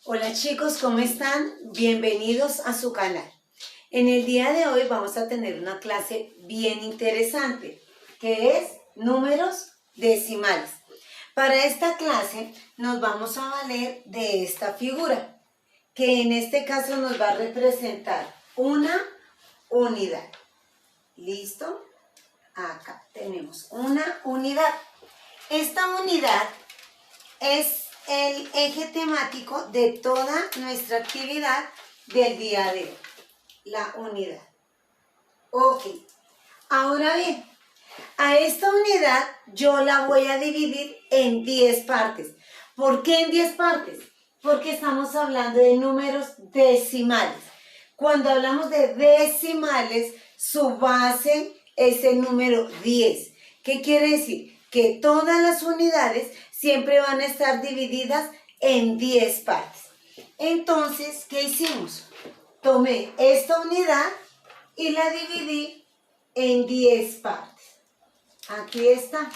Hola chicos, ¿cómo están? Bienvenidos a su canal. En el día de hoy vamos a tener una clase bien interesante, que es números decimales. Para esta clase nos vamos a valer de esta figura, que en este caso nos va a representar una unidad. ¿Listo? Acá tenemos una unidad. Esta unidad es el eje temático de toda nuestra actividad del día de hoy, la unidad. Ok, ahora bien, a esta unidad yo la voy a dividir en 10 partes. ¿Por qué en 10 partes? Porque estamos hablando de números decimales. Cuando hablamos de decimales, su base es el número 10. ¿Qué quiere decir? Que todas las unidades siempre van a estar divididas en 10 partes. Entonces, ¿qué hicimos? Tomé esta unidad y la dividí en 10 partes. Aquí está.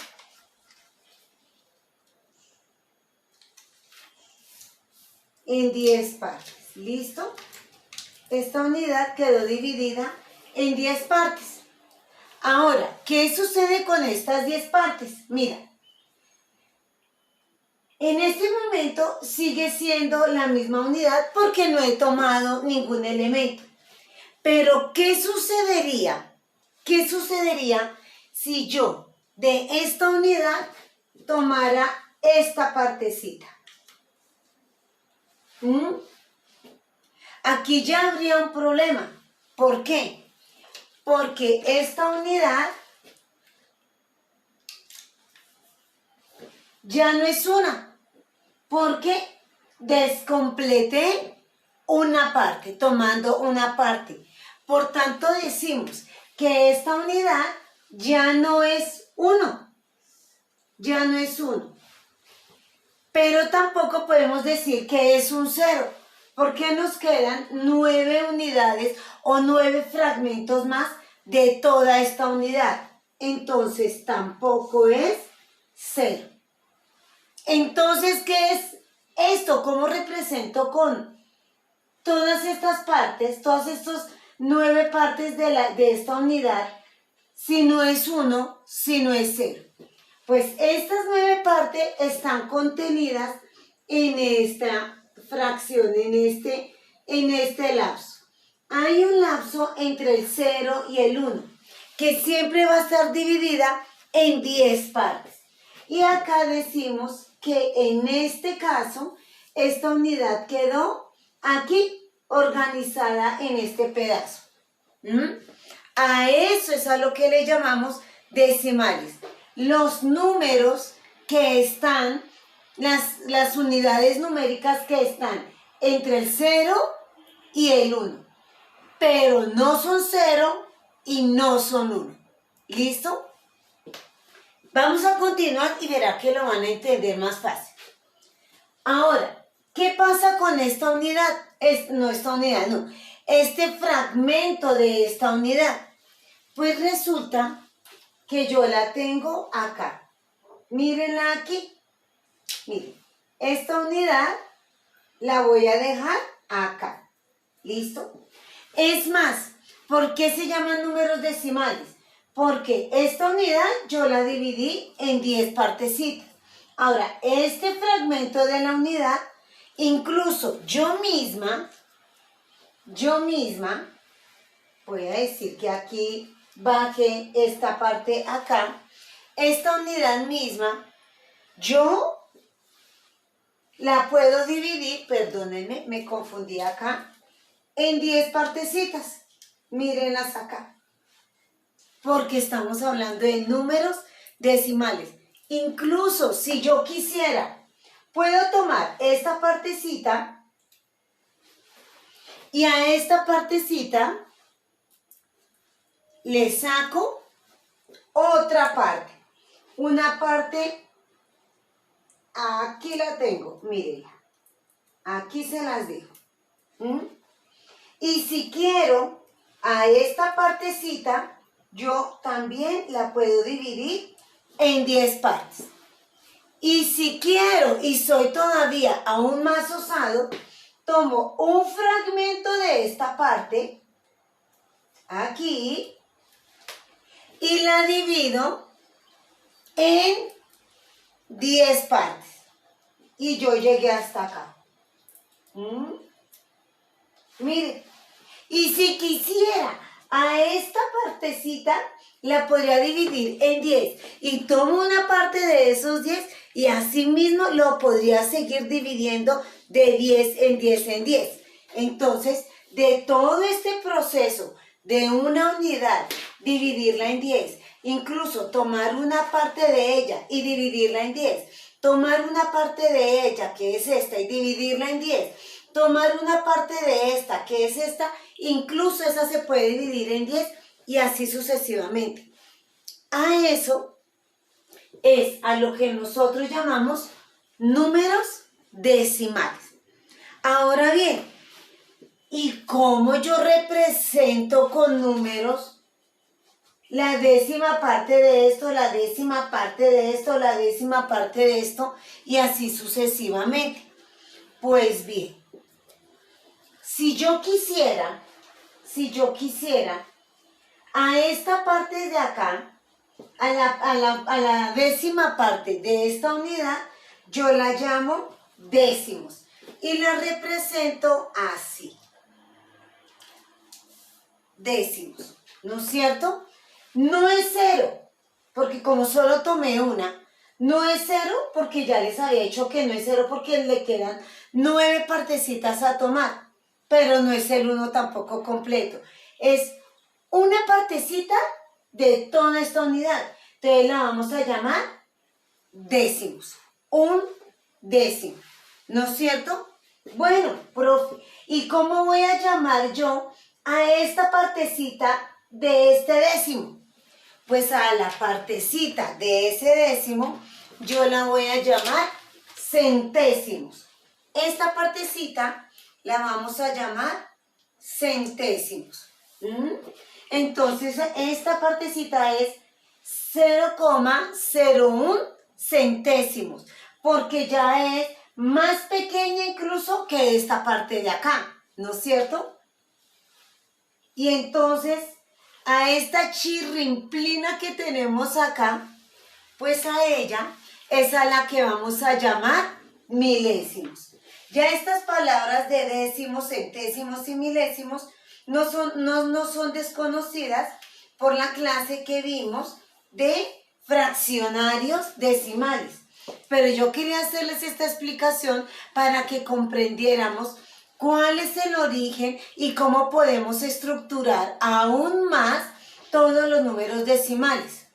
En 10 partes. ¿Listo? Esta unidad quedó dividida en 10 partes. Ahora, ¿qué sucede con estas 10 partes? Mira, en este momento sigue siendo la misma unidad porque no he tomado ningún elemento. Pero, ¿qué sucedería? ¿Qué sucedería si yo de esta unidad tomara esta partecita? Aquí ya habría un problema. ¿Por qué? Porque esta unidad ya no es una, porque descompleté una parte, tomando una parte. Por tanto, decimos que esta unidad ya no es 1, ya no es 1. Pero tampoco podemos decir que es un 0, porque nos quedan 9 unidades o 9 fragmentos más de toda esta unidad. Entonces tampoco es 0. Entonces, ¿qué es esto? ¿Cómo represento con todas estas partes, todas estas 9 partes de esta unidad, si no es 1, si no es 0? Pues estas 9 partes están contenidas en esta fracción, en este lapso. Hay un lapso entre el 0 y el 1, que siempre va a estar dividida en 10 partes. Y acá decimos que en este caso, esta unidad quedó aquí organizada en este pedazo. A eso es a lo que le llamamos decimales. Los números que están, las unidades numéricas que están entre el 0 y el 1. Pero no son 0 y no son 1. ¿Listo? Vamos a continuar y verá que lo van a entender más fácil. Ahora, ¿qué pasa con esta unidad? Este fragmento de esta unidad. Pues resulta que yo la tengo acá. Mírenla aquí. Miren, esta unidad la voy a dejar acá. ¿Listo? Es más, ¿por qué se llaman números decimales? Porque esta unidad yo la dividí en 10 partecitas. Ahora, este fragmento de la unidad, incluso yo misma, voy a decir que aquí baje esta parte acá, esta unidad misma, yo la puedo dividir, perdónenme, me confundí acá, en 10 partecitas. Mírenlas acá. Porque estamos hablando de números decimales. Incluso si yo quisiera, puedo tomar esta partecita y a esta partecita le saco otra parte. Una parte, aquí la tengo, mírenla. Aquí se las dejo. Y si quiero a esta partecita, yo también la puedo dividir en 10 partes. Y si quiero y soy todavía aún más osado, tomo un fragmento de esta parte, aquí, y la divido en 10 partes. Y yo llegué hasta acá. Miren, y si quisiera a esta partecita, la podría dividir en 10 y tomo una parte de esos 10 y así mismo lo podría seguir dividiendo de 10 en 10 en 10. Entonces, de todo este proceso de una unidad, dividirla en 10, incluso tomar una parte de ella y dividirla en 10, tomar una parte de ella, que es esta, y dividirla en 10, tomar una parte de esta, que es esta, incluso esa se puede dividir en 10 y así sucesivamente. A eso es a lo que nosotros llamamos números decimales. Ahora bien, ¿y cómo yo represento con números la décima parte de esto, la décima parte de esto, la décima parte de esto y así sucesivamente? Pues bien, si yo quisiera a esta parte de acá, a la décima parte de esta unidad, yo la llamo décimos y la represento así. Décimos, ¿no es cierto? No es 0, porque como solo tomé una, no es 0 porque ya les había dicho que no es 0 porque le quedan 9 partecitas a tomar, pero no es el 1 tampoco completo. Es una partecita de toda esta unidad. Entonces la vamos a llamar décimos. Un décimo. ¿No es cierto? Bueno, profe, ¿y cómo voy a llamar yo a esta partecita de este décimo? Pues a la partecita de ese décimo yo la voy a llamar centésimos. Esta partecita la vamos a llamar centésimos. Entonces esta partecita es 0,01 centésimos, porque ya es más pequeña incluso que esta parte de acá, ¿no es cierto? Y entonces a esta chirrimplina que tenemos acá, pues a ella es a la que vamos a llamar milésimos. Ya estas palabras de décimos, centésimos y milésimos no son desconocidas por la clase que vimos de fraccionarios decimales. Pero yo quería hacerles esta explicación para que comprendiéramos cuál es el origen y cómo podemos estructurar aún más todos los números decimales.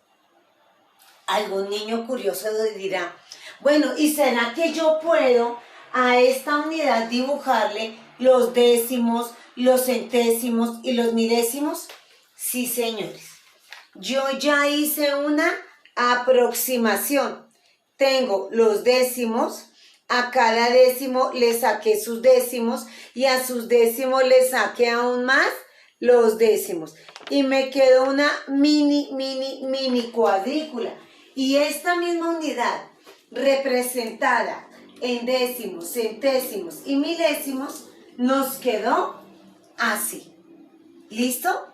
Algún niño curioso dirá, bueno, ¿y será que yo puedo a esta unidad dibujarle los décimos, los centésimos y los milésimos? Sí, señores. Yo ya hice una aproximación. Tengo los décimos, a cada décimo le saqué sus décimos y a sus décimos le saqué aún más los décimos. Y me quedó una mini cuadrícula. Y esta misma unidad representada en décimos, centésimos y milésimos nos quedó así. ¿Listo?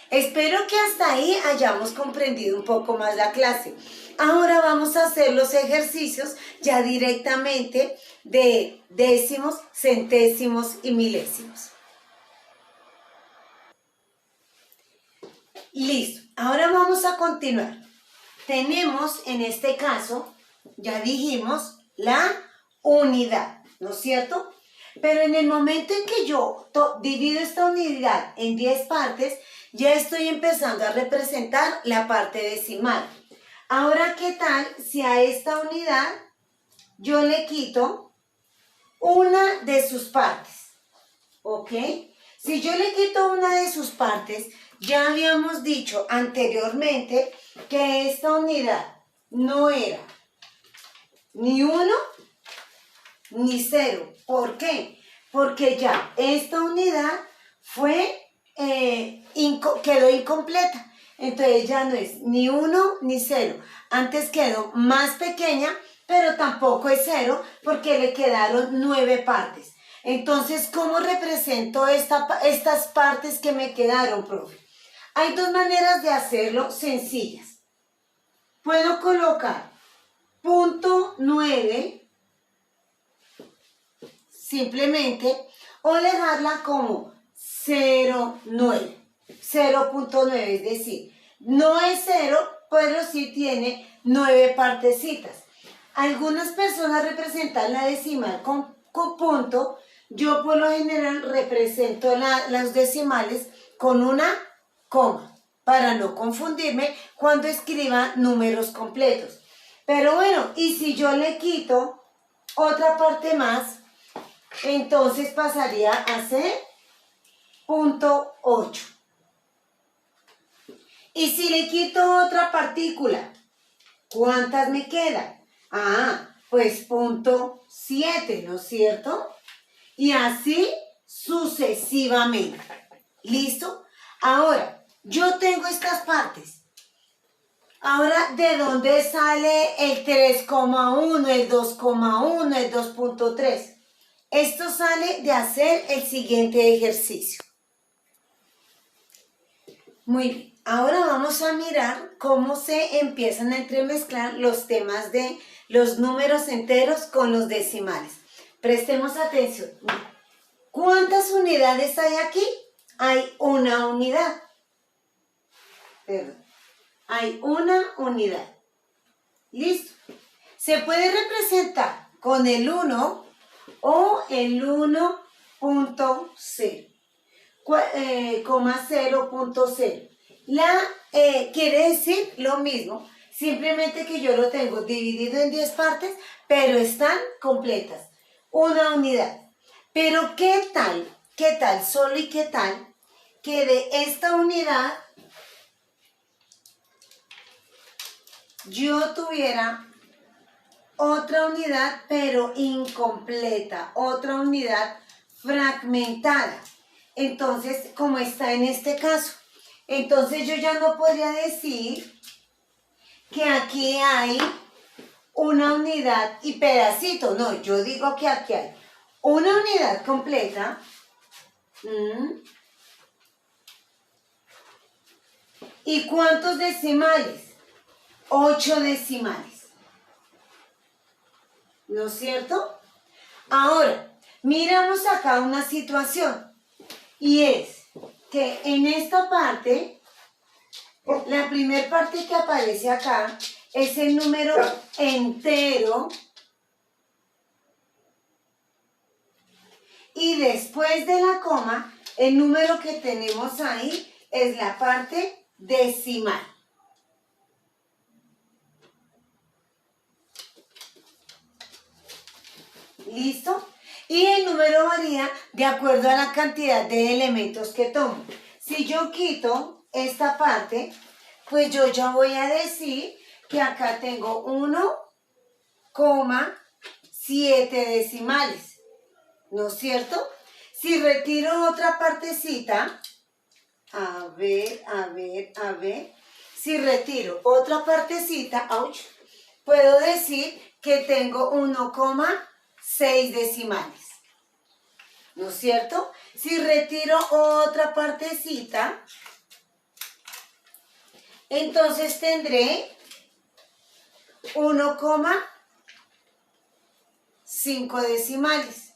Espero que hasta ahí hayamos comprendido un poco más la clase. Ahora vamos a hacer los ejercicios ya directamente de décimos, centésimos y milésimos. Listo, ahora vamos a continuar. Tenemos en este caso, ya dijimos, la unidad, ¿no es cierto? Pero en el momento en que yo divido esta unidad en 10 partes, ya estoy empezando a representar la parte decimal. Ahora, ¿qué tal si a esta unidad yo le quito una de sus partes? ¿Ok? Si yo le quito una de sus partes, ya habíamos dicho anteriormente que esta unidad no era ni 1 ni 0. ¿Por qué? Porque ya esta unidad quedó incompleta. Entonces ya no es ni 1 ni 0. Antes quedó más pequeña, pero tampoco es 0 porque le quedaron 9 partes. Entonces, ¿cómo represento estas partes que me quedaron, profe? Hay dos maneras de hacerlo sencillas. Puedo colocar .9 simplemente o dejarla como 0.9, 0.9, es decir, no es 0, pero sí tiene 9 partecitas. Algunas personas representan la decimal con punto. Yo por lo general represento los decimales con una coma para no confundirme cuando escriba números completos. Pero bueno, y si yo le quito otra parte más, entonces pasaría a ser .8. Y si le quito otra partícula, ¿cuántas me quedan? Ah, pues .7, ¿no es cierto? Y así sucesivamente. ¿Listo? Ahora, yo tengo estas partes. Ahora, ¿de dónde sale el 3,1, el 2,1, el 2.3? Esto sale de hacer el siguiente ejercicio. Muy bien, ahora vamos a mirar cómo se empiezan a entremezclar los temas de los números enteros con los decimales. Prestemos atención. ¿Cuántas unidades hay aquí? Hay una unidad. Perdón. Hay una unidad. ¿Listo? Se puede representar con el 1 o el 1.0, 0.0. Quiere decir lo mismo, simplemente que yo lo tengo dividido en 10 partes, pero están completas. Una unidad. Pero ¿qué tal? ¿Qué tal? Solo y qué tal que de esta unidad yo tuviera otra unidad pero incompleta, otra unidad fragmentada. Entonces, como está en este caso, entonces yo ya no podría decir que aquí hay una unidad y pedacito. No, yo digo que aquí hay una unidad completa. ¿Y cuántos decimales? 8 decimales. ¿No es cierto? Ahora, miramos acá una situación. Y es que en esta parte, la primera parte que aparece acá es el número entero. Y después de la coma, el número que tenemos ahí es la parte decimal. ¿Listo? Y el número varía de acuerdo a la cantidad de elementos que tomo. Si yo quito esta parte, pues yo ya voy a decir que acá tengo 1,7 decimales. ¿No es cierto? Si retiro otra partecita, a ver. Si retiro otra partecita, puedo decir que tengo 1,6 decimales. ¿No es cierto? Si retiro otra partecita, entonces tendré 1,5 decimales.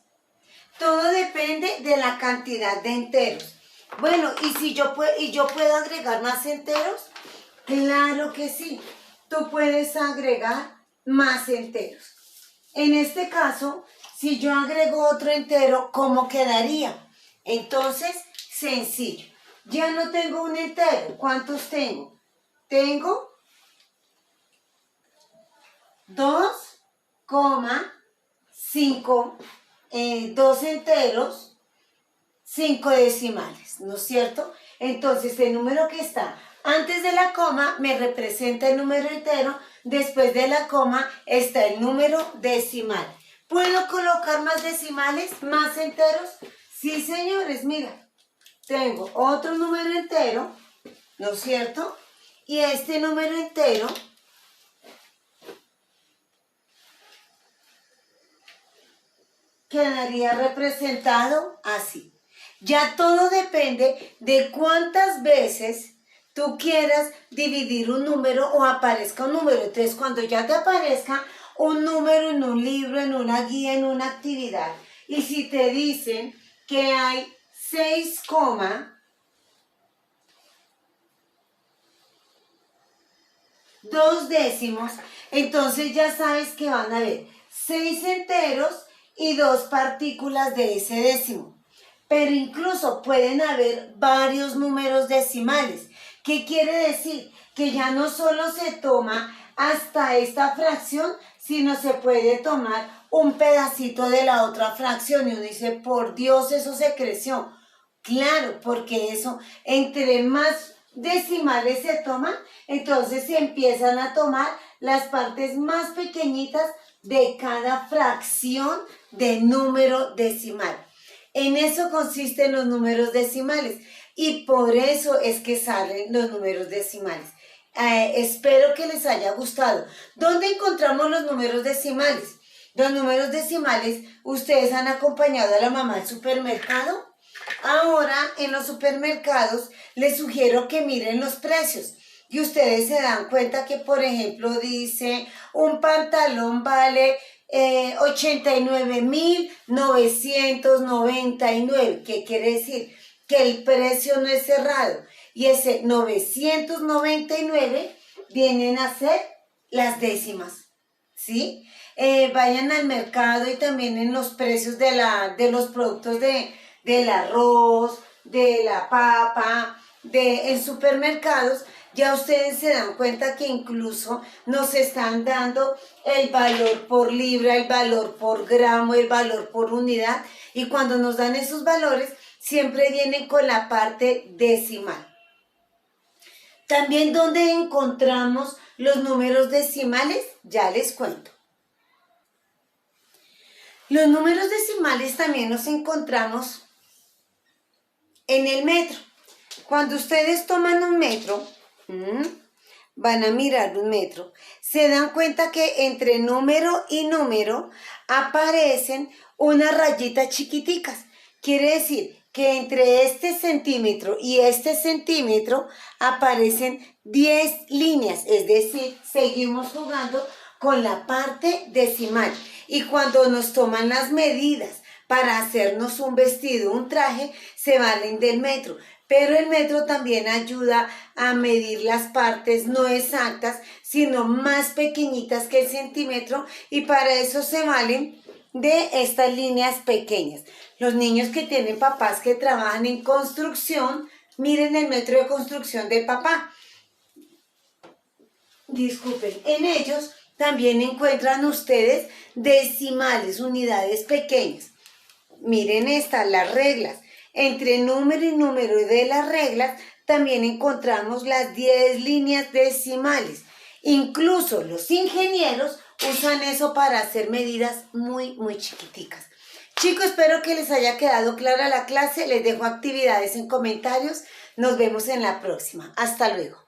Todo depende de la cantidad de enteros. Bueno, ¿y si yo puedo agregar más enteros? Claro que sí. Tú puedes agregar más enteros. En este caso, si yo agrego otro entero, ¿cómo quedaría? Entonces, sencillo. Ya no tengo un entero. ¿Cuántos tengo? Tengo 2,5, 2 enteros, 5 decimales, ¿no es cierto? Entonces, el número que está antes de la coma me representa el número entero, después de la coma está el número decimal. ¿Puedo colocar más decimales, más enteros? Sí, señores, mira, tengo otro número entero, ¿no es cierto? Y este número entero quedaría representado así. Ya todo depende de cuántas veces tú quieras dividir un número o aparezca un número. Entonces, cuando ya te aparezca un número en un libro, en una guía, en una actividad, y si te dicen que hay 6,2 décimos, entonces ya sabes que van a haber 6 enteros y 2 partículas de ese décimo. Pero incluso pueden haber varios números decimales. ¿Qué quiere decir? Que ya no solo se toma hasta esta fracción, sino se puede tomar un pedacito de la otra fracción. Y uno dice, por Dios, eso se creció. Claro, porque eso, entre más decimales se toman, entonces se empiezan a tomar las partes más pequeñitas de cada fracción de número decimal. En eso consisten los números decimales y por eso es que salen los números decimales. Espero que les haya gustado. ¿Dónde encontramos los números decimales? Los números decimales, ¿ustedes han acompañado a la mamá al supermercado? Ahora en los supermercados les sugiero que miren los precios. Y ustedes se dan cuenta que, por ejemplo, dice un pantalón vale 89.999. ¿Qué quiere decir? Que el precio no es cerrado. Y ese 999 vienen a ser las décimas. ¿Sí? Vayan al mercado y también en los precios de los productos del arroz, de la papa, en supermercados. Ya ustedes se dan cuenta que incluso nos están dando el valor por libra, el valor por gramo, el valor por unidad. Y cuando nos dan esos valores, siempre vienen con la parte decimal. También, ¿dónde encontramos los números decimales? Ya les cuento. Los números decimales también los encontramos en el metro. Cuando ustedes toman un metro, van a mirar un metro, se dan cuenta que entre número y número aparecen unas rayitas chiquiticas. Quiere decir que entre este centímetro y este centímetro aparecen 10 líneas, es decir, seguimos jugando con la parte decimal. Y cuando nos toman las medidas para hacernos un vestido, un traje, se valen del metro. Pero el metro también ayuda a medir las partes no exactas, sino más pequeñitas que el centímetro, y para eso se valen de estas líneas pequeñas. Los niños que tienen papás que trabajan en construcción, miren el metro de construcción del papá. Disculpen, en ellos también encuentran ustedes decimales, unidades pequeñas. Miren estas, las reglas. Entre número y número de las reglas también encontramos las 10 líneas decimales. Incluso los ingenieros usan eso para hacer medidas muy, muy chiquiticas. Chicos, espero que les haya quedado clara la clase. Les dejo actividades en comentarios. Nos vemos en la próxima. Hasta luego.